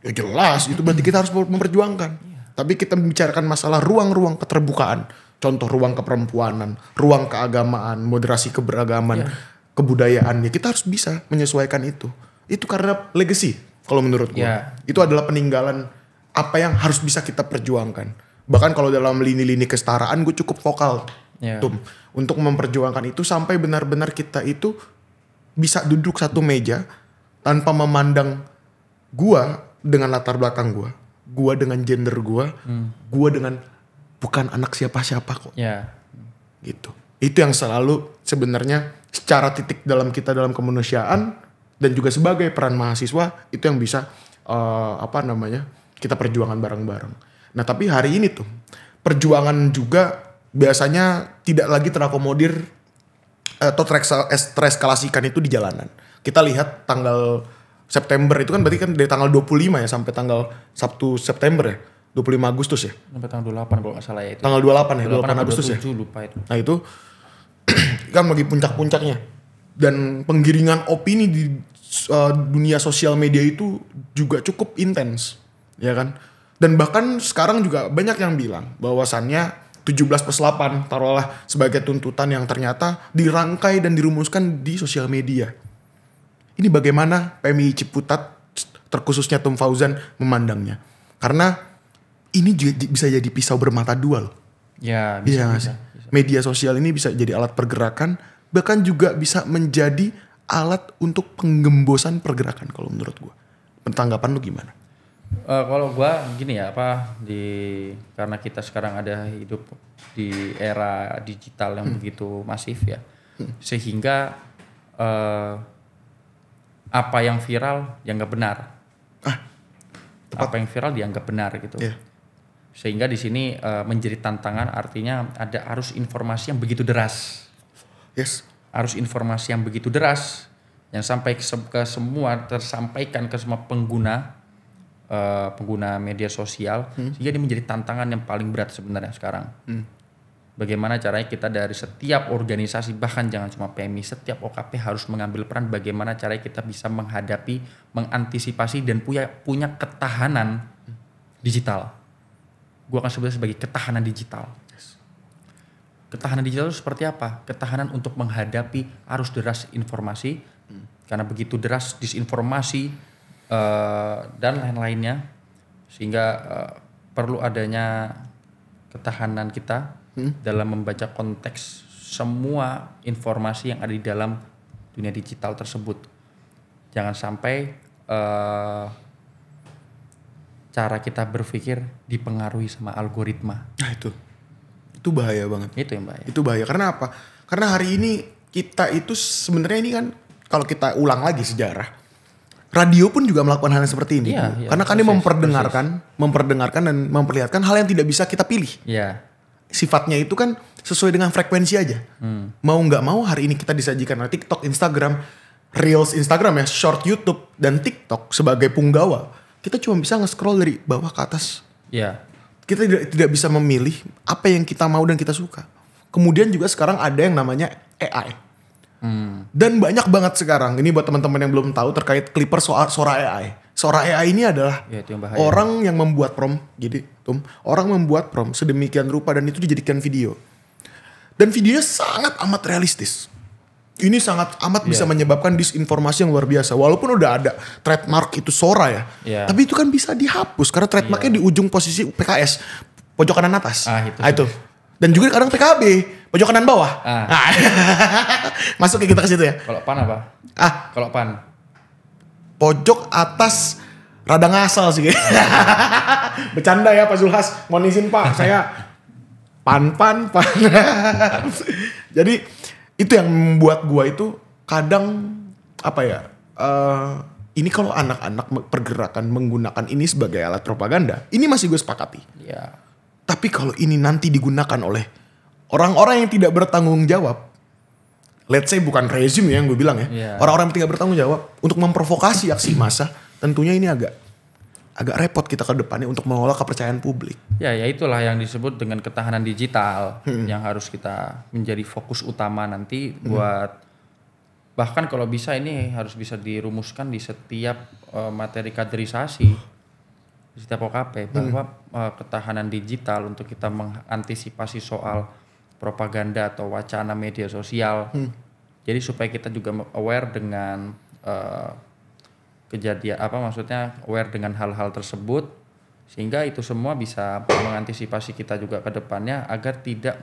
[SPEAKER 2] ya jelas itu berarti kita harus memperjuangkan. Tapi kita membicarakan masalah ruang-ruang keterbukaan. Contoh ruang keperempuanan, ruang keagamaan, moderasi keberagaman, kebudayaan. Ya kita harus bisa menyesuaikan itu. Itu karena legacy kalau menurut gue. Itu adalah peninggalan apa yang harus bisa kita perjuangkan. Bahkan kalau dalam lini-lini kesetaraan gue cukup vokal Tum, untuk memperjuangkan itu sampai benar-benar kita itu bisa duduk satu meja tanpa memandang gue dengan latar belakang gue dengan gender gue dengan bukan anak siapa-siapa kok. Gitu. Itu yang selalu sebenarnya secara titik dalam kita dalam kemanusiaan dan juga sebagai peran mahasiswa itu yang bisa kita perjuangan bareng-bareng. Nah tapi hari ini tuh perjuangan juga biasanya tidak lagi terakomodir atau tereskalasikan itu di jalanan. Kita lihat tanggal September itu kan berarti kan dari tanggal 25 ya sampai tanggal Sabtu September ya. 25 Agustus ya.
[SPEAKER 1] Sampai tanggal 28 kalau nggak salah ya itu.
[SPEAKER 2] Tanggal 28 ya, 28 Agustus
[SPEAKER 1] 27,
[SPEAKER 2] ya.
[SPEAKER 1] Lupa itu.
[SPEAKER 2] Nah itu kan lagi puncak-puncaknya. Dan penggiringan opini di dunia sosial media itu juga cukup intens. Ya kan. Dan bahkan sekarang juga banyak yang bilang bahwasannya 17+8 taruhlah sebagai tuntutan yang ternyata dirangkai dan dirumuskan di sosial media. Ini bagaimana PMI Ciputat terkhususnya Tum Fauzan memandangnya. Karena ini juga bisa jadi pisau bermata dua loh.
[SPEAKER 1] Ya, bisa.
[SPEAKER 2] Media sosial ini bisa jadi alat pergerakan, bahkan juga bisa menjadi alat untuk penggembosan pergerakan kalau menurut gua. Tanggapan lu gimana?
[SPEAKER 1] Kalau gua gini ya, karena kita sekarang ada hidup di era digital yang begitu masif ya. Sehingga apa yang viral dianggap benar. Apa yang viral dianggap benar gitu.
[SPEAKER 2] Yeah.
[SPEAKER 1] Sehingga di sini menjadi tantangan, artinya ada arus informasi yang begitu deras.
[SPEAKER 2] Yes.
[SPEAKER 1] Arus informasi yang begitu deras yang sampai tersampaikan ke semua pengguna media sosial, sehingga ini menjadi tantangan yang paling berat sebenarnya sekarang. Bagaimana caranya kita dari setiap organisasi, bahkan jangan cuma PMI, setiap OKP harus mengambil peran bagaimana caranya kita bisa menghadapi, mengantisipasi dan punya ketahanan digital. Gua akan sebutnya sebagai ketahanan digital. Ketahanan digital itu seperti apa? Ketahanan untuk menghadapi arus deras informasi, karena begitu deras disinformasi dan lain-lainnya, sehingga perlu adanya ketahanan kita dalam membaca konteks semua informasi yang ada di dalam dunia digital tersebut. Jangan sampai cara kita berpikir dipengaruhi sama algoritma.
[SPEAKER 2] Nah itu bahaya banget.
[SPEAKER 1] Itu yang bahaya.
[SPEAKER 2] Itu bahaya karena apa? Karena hari ini kita itu sebenarnya ini kan kalau kita ulang lagi sejarah, radio pun juga melakukan hal yang seperti ini.
[SPEAKER 1] Iya,
[SPEAKER 2] karena kan dia memperdengarkan dan memperlihatkan hal yang tidak bisa kita pilih.
[SPEAKER 1] Iya.
[SPEAKER 2] Sifatnya itu kan sesuai dengan frekuensi aja. Mau nggak mau hari ini kita disajikan oleh TikTok, Instagram, Reels Instagram ya, Short YouTube dan TikTok sebagai punggawa. Kita cuma bisa nge-scroll dari bawah ke atas.
[SPEAKER 1] Iya.
[SPEAKER 2] Kita tidak bisa memilih apa yang kita mau dan kita suka. Kemudian juga sekarang ada yang namanya AI. Dan banyak banget sekarang. Ini buat teman-teman yang belum tahu terkait Clipper Sora AI. Sora AI ini adalah
[SPEAKER 1] Ya, itu yang bahaya.
[SPEAKER 2] orang yang membuat prompt. Jadi orang membuat prompt sedemikian rupa dan itu dijadikan video. Dan videonya sangat amat realistis. Ini sangat amat bisa menyebabkan disinformasi yang luar biasa. Walaupun udah ada trademark itu Sora ya. Tapi itu kan bisa dihapus karena trademarknya di ujung posisi PKS. Pojok kanan atas. Itu. Dan juga kadang PKB. Pojok kanan bawah. Masuk kita ke situ ya.
[SPEAKER 1] Kalau PAN apa? Kalau PAN.
[SPEAKER 2] Pojok atas rada ngasal sih. Bercanda ya Pak Zulhas. Mohon izin Pak. Saya pan. Jadi itu yang membuat gua itu kadang ini kalau anak-anak pergerakan menggunakan ini sebagai alat propaganda, ini masih gue sepakati.
[SPEAKER 1] Iya.
[SPEAKER 2] Tapi kalau ini nanti digunakan oleh orang-orang yang tidak bertanggung jawab, let's say bukan rezim ya yang gue bilang ya, orang-orang yang tidak bertanggung jawab untuk memprovokasi aksi massa, tentunya ini agak repot kita ke depannya untuk mengolah kepercayaan publik.
[SPEAKER 1] Ya itulah yang disebut dengan ketahanan digital yang harus kita menjadi fokus utama nanti buat, bahkan kalau bisa ini harus bisa dirumuskan di setiap materi kaderisasi, di setiap OKP bahwa ketahanan digital untuk kita mengantisipasi soal propaganda atau wacana media sosial. Jadi supaya kita juga aware dengan kejadian aware dengan hal-hal tersebut, sehingga itu semua bisa mengantisipasi kita juga ke depannya agar tidak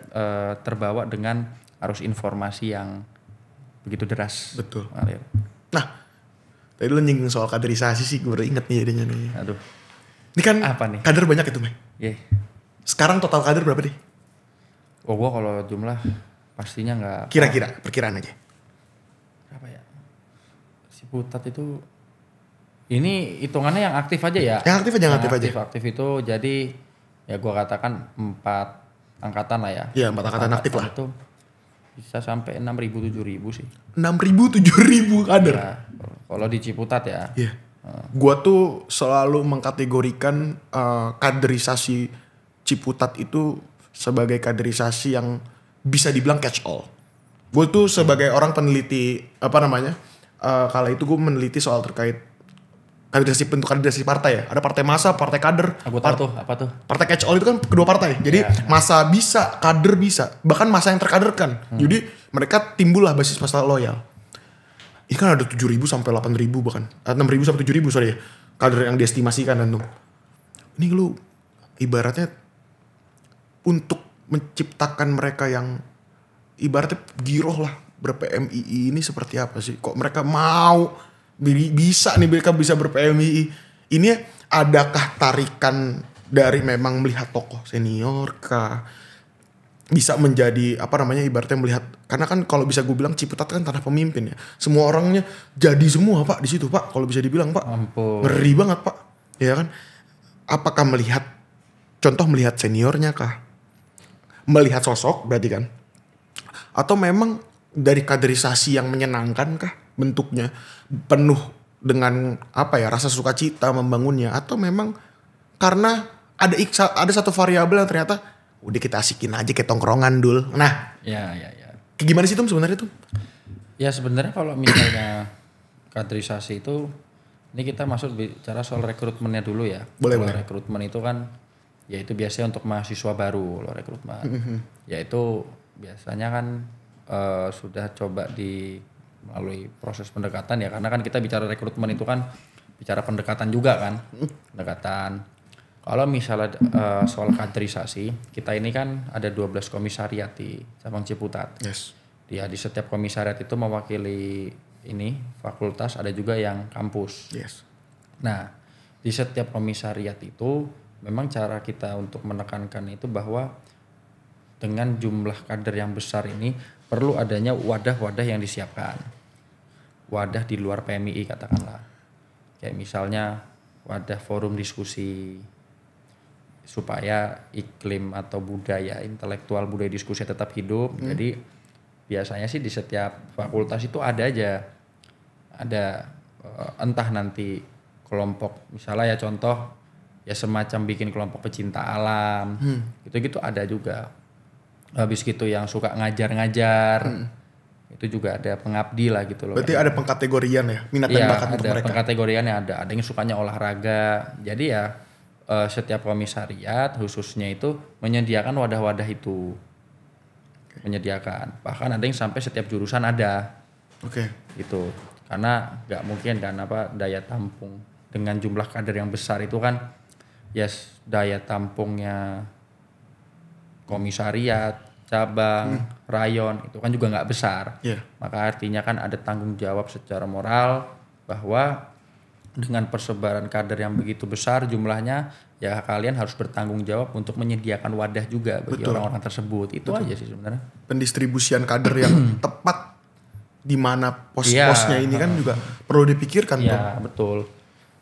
[SPEAKER 1] terbawa dengan arus informasi yang begitu deras.
[SPEAKER 2] Betul.
[SPEAKER 1] Ngalir.
[SPEAKER 2] Nah, tadi lu nyinggung soal kaderisasi sih, gue baru inget nih jadinya nih.
[SPEAKER 1] Aduh.
[SPEAKER 2] Ini kan
[SPEAKER 1] apa nih?
[SPEAKER 2] Kader banyak itu, Meh.
[SPEAKER 1] Yeah.
[SPEAKER 2] Sekarang total kader berapa deh?
[SPEAKER 1] Gua kalau jumlah pastinya nggak.
[SPEAKER 2] Kira-kira perkiraan aja.
[SPEAKER 1] Apa ya? Ciputat itu ini hitungannya yang aktif aja ya.
[SPEAKER 2] Yang aktif aja, yang aktif aja.
[SPEAKER 1] Aktif itu jadi ya gua katakan 4 angkatan lah ya.
[SPEAKER 2] Iya, 4 angkatan aktif lah.
[SPEAKER 1] Itu bisa sampai 6.000 7.000 sih.
[SPEAKER 2] 6.000 7.000 kader.
[SPEAKER 1] Ya, kalau di Ciputat ya.
[SPEAKER 2] Iya. Gua tuh selalu mengkategorikan kaderisasi Ciputat itu sebagai kaderisasi yang bisa dibilang catch all. Gue tuh sebagai orang peneliti kala itu gue meneliti soal terkait kaderisasi, bentuk kaderisasi partai ya. Ada partai massa, partai kader.
[SPEAKER 1] Aku tahu tuh, apa tuh?
[SPEAKER 2] Partai catch all itu kan kedua partai. Jadi massa bisa, kader bisa, bahkan massa yang terkaderkan. Jadi mereka timbullah basis massa loyal. Ini kan ada 7.000 sampai 8.000 bahkan. 6.000 sampai 7.000 sorry ya. Kader yang diestimasikan dan tuh. Ini lu ibaratnya untuk menciptakan mereka yang ibaratnya giroh lah ber-PMII ini seperti apa sih? Kok mereka mau mereka bisa ber-PMII? Ini adakah tarikan dari memang melihat tokoh senior kah? Bisa menjadi ibaratnya melihat, karena kan kalau bisa gue bilang Ciputat kan tanah pemimpin ya. Semua orangnya jadi semua Pak di situ Pak. Kalau bisa dibilang Pak.
[SPEAKER 1] Ampun.
[SPEAKER 2] Ngeri banget Pak. Ya kan? Apakah melihat seniornya kah? Melihat sosok berarti kan? Atau memang dari kaderisasi yang menyenangkan kah bentuknya, penuh dengan rasa sukacita membangunnya, atau memang karena ada satu variabel yang ternyata udah kita asikin aja kayak tongkrongan dul. Nah,
[SPEAKER 1] ya.
[SPEAKER 2] Gimana sih Tum sebenarnya tuh?
[SPEAKER 1] Ya sebenarnya kalau misalnya kaderisasi itu, ini kita masuk bicara soal rekrutmennya dulu ya.
[SPEAKER 2] Boleh.
[SPEAKER 1] Rekrutmen itu kan, ya itu biasanya untuk mahasiswa baru loh rekrutmen. Yaitu biasanya kan sudah coba melalui proses pendekatan ya, karena kan kita bicara rekrutmen itu kan bicara pendekatan juga kan, pendekatan. Kalau misalnya soal kaderisasi, kita ini kan ada 12 komisariat di cabang Ciputat.
[SPEAKER 2] Yes.
[SPEAKER 1] Dia di setiap komisariat itu mewakili ini fakultas, ada juga yang kampus.
[SPEAKER 2] Yes.
[SPEAKER 1] Nah, di setiap komisariat itu memang cara kita untuk menekankan itu bahwa dengan jumlah kader yang besar ini perlu adanya wadah-wadah yang disiapkan. Wadah di luar PMII katakanlah. Kayak misalnya wadah forum diskusi supaya iklim atau budaya intelektual, budaya diskusi tetap hidup. Jadi biasanya sih di setiap fakultas itu ada aja. Ada entah nanti kelompok, misalnya ya contoh ya semacam bikin kelompok pecinta alam. Gitu-gitu ada juga. Habis gitu yang suka ngajar-ngajar. Itu juga ada pengabdi lah gitu loh.
[SPEAKER 2] Berarti ada pengkategorian ya, minat dan bakat untuk mereka.
[SPEAKER 1] Ada pengkategoriannya, ada yang sukanya olahraga. Jadi ya setiap komisariat khususnya itu menyediakan wadah-wadah itu. Menyediakan. Bahkan ada yang sampai setiap jurusan ada.
[SPEAKER 2] Oke.
[SPEAKER 1] Gitu. Karena nggak mungkin kan daya tampung dengan jumlah kader yang besar itu kan daya tampungnya komisariat, cabang, rayon itu kan juga nggak besar. Maka artinya kan ada tanggung jawab secara moral bahwa dengan persebaran kader yang begitu besar jumlahnya, ya kalian harus bertanggung jawab untuk menyediakan wadah juga bagi orang-orang tersebut. Itu aja sih sebenarnya.
[SPEAKER 2] Pendistribusian kader yang tepat di mana pos-posnya ini kan juga perlu dipikirkan.
[SPEAKER 1] Iya, betul.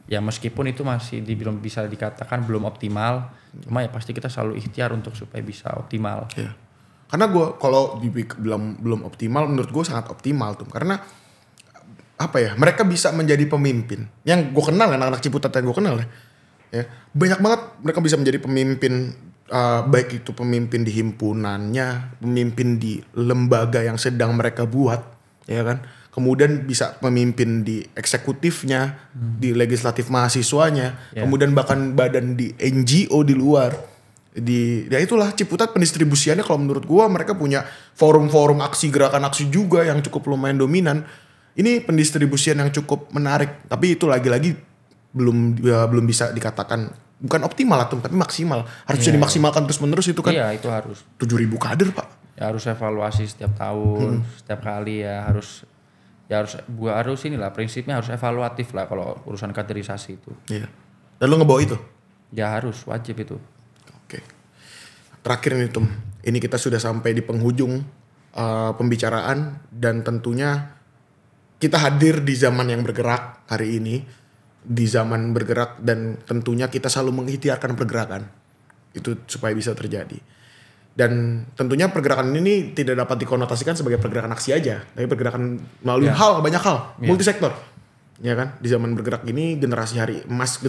[SPEAKER 1] Ya meskipun itu masih belum bisa dikatakan belum optimal, cuma ya pasti kita selalu ikhtiar untuk supaya bisa optimal.
[SPEAKER 2] Iya. Karena gue kalau dibilang belum optimal, menurut gue sangat optimal tuh. Karena mereka bisa menjadi pemimpin. Yang gue kenal anak-anak Ciputat yang gue kenal ya, banyak banget mereka bisa menjadi pemimpin, baik itu pemimpin di himpunannya, pemimpin di lembaga yang sedang mereka buat, ya kan. Kemudian bisa pemimpin di eksekutifnya, di legislatif mahasiswanya, kemudian bahkan badan di NGO di luar. Ya itulah Ciputat pendistribusiannya kalau menurut gua mereka punya forum-forum aksi, gerakan aksi juga yang cukup lumayan dominan. Ini pendistribusian yang cukup menarik, tapi itu lagi-lagi belum bisa dikatakan bukan optimal atau tapi maksimal. Harus bisa dimaksimalkan terus-menerus itu kan.
[SPEAKER 1] Iya, itu harus.
[SPEAKER 2] 7.000 kader, Pak.
[SPEAKER 1] Ya harus evaluasi setiap tahun, setiap kali harus inilah prinsipnya harus evaluatif lah kalau urusan kaderisasi itu.
[SPEAKER 2] Iya. Dan lu ngebawa itu?
[SPEAKER 1] Ya harus, wajib itu.
[SPEAKER 2] Oke. Terakhir nih Tum, ini kita sudah sampai di penghujung pembicaraan, dan tentunya kita hadir di zaman yang bergerak hari ini, di zaman bergerak, dan tentunya kita selalu mengikhtiarkan pergerakan itu supaya bisa terjadi. Dan tentunya pergerakan ini tidak dapat dikonotasikan sebagai pergerakan aksi aja, tapi pergerakan melalui banyak hal, multisektor. Ya kan? Di zaman bergerak ini, generasi hari emas,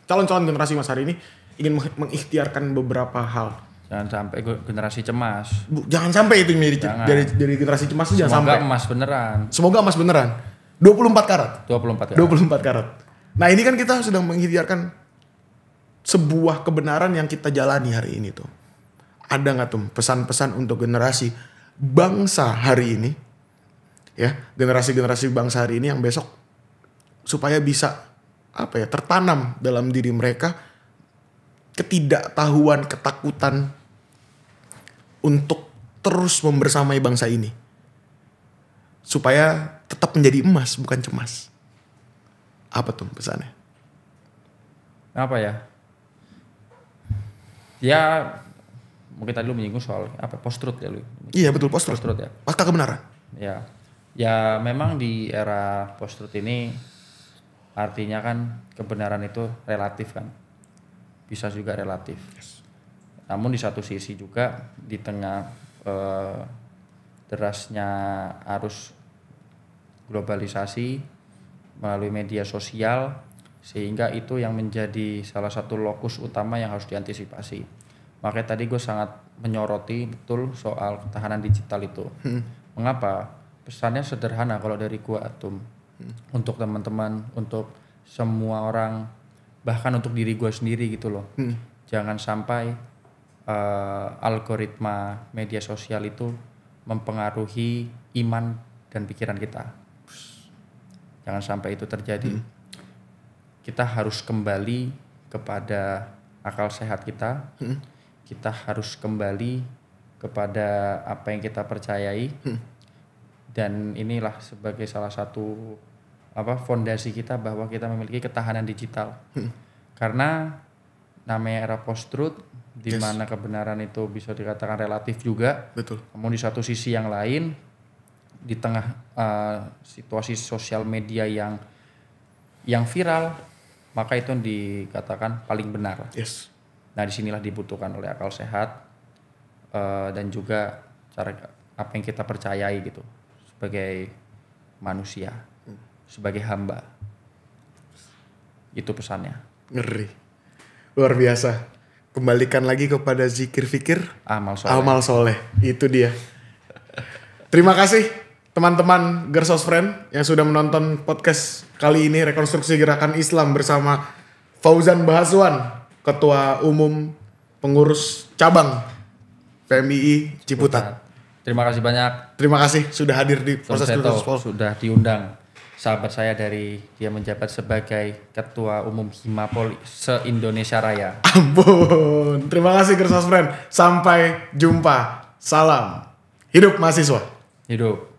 [SPEAKER 2] calon-calon generasi emas hari ini ingin mengikhtiarkan beberapa hal.
[SPEAKER 1] Jangan sampai generasi cemas.
[SPEAKER 2] Jangan sampai itu dari generasi cemas itu jangan sampai.
[SPEAKER 1] Semoga emas beneran.
[SPEAKER 2] Semoga emas beneran. 24 karat.
[SPEAKER 1] 24
[SPEAKER 2] karat. Nah, ini kan kita sedang mengikhtiarkan sebuah kebenaran yang kita jalani hari ini tuh. Ada nggak tuh pesan-pesan untuk generasi bangsa hari ini, ya, generasi bangsa hari ini yang besok supaya bisa tertanam dalam diri mereka ketidaktahuan, ketakutan untuk terus membersamai bangsa ini supaya tetap menjadi emas bukan cemas. Apa tuh pesannya?
[SPEAKER 1] Apa ya? Ya mungkin tadi lu menyinggung soal post-truth ya lu.
[SPEAKER 2] Iya betul, post-truth
[SPEAKER 1] ya.
[SPEAKER 2] Pasca kebenaran.
[SPEAKER 1] Ya memang di era post-truth ini artinya kan kebenaran itu relatif kan. Bisa juga relatif. Yes. Namun di satu sisi juga di tengah derasnya arus globalisasi melalui media sosial, sehingga itu yang menjadi salah satu lokus utama yang harus diantisipasi. Makanya tadi gue sangat menyoroti betul soal ketahanan digital itu. Mengapa? Pesannya sederhana kalau dari gue, Atum. Untuk teman-teman, untuk semua orang, bahkan untuk diri gue sendiri gitu loh. Jangan sampai algoritma media sosial itu mempengaruhi iman dan pikiran kita. Jangan sampai itu terjadi. Kita harus kembali kepada akal sehat kita. Kita harus kembali kepada apa yang kita percayai. Dan inilah sebagai salah satu fondasi kita bahwa kita memiliki ketahanan digital. Karena namanya era post-truth, di mana kebenaran itu bisa dikatakan relatif juga.
[SPEAKER 2] Betul.
[SPEAKER 1] Namun di satu sisi yang lain, di tengah situasi sosial media yang viral, maka itu yang dikatakan paling benar.
[SPEAKER 2] Yes.
[SPEAKER 1] Nah, disinilah dibutuhkan oleh akal sehat dan juga cara apa yang kita percayai gitu sebagai manusia, sebagai hamba. Itu pesannya.
[SPEAKER 2] Ngeri. Luar biasa. Kembalikan lagi kepada zikir fikir, amal soleh. Itu dia. Terima kasih teman-teman Gersos Friend yang sudah menonton podcast kali ini, rekonstruksi gerakan Islam bersama Fauzan Bahaswan, Ketua Umum Pengurus Cabang PMII Ciputat.
[SPEAKER 1] Terima kasih banyak.
[SPEAKER 2] Terima kasih sudah hadir di proses
[SPEAKER 1] sudah diundang. Sahabat saya dia menjabat sebagai Ketua Umum Himapol se-Indonesia Raya.
[SPEAKER 2] Ampun. Terima kasih Gersos Friend. Sampai jumpa. Salam. Hidup mahasiswa.
[SPEAKER 1] Hidup.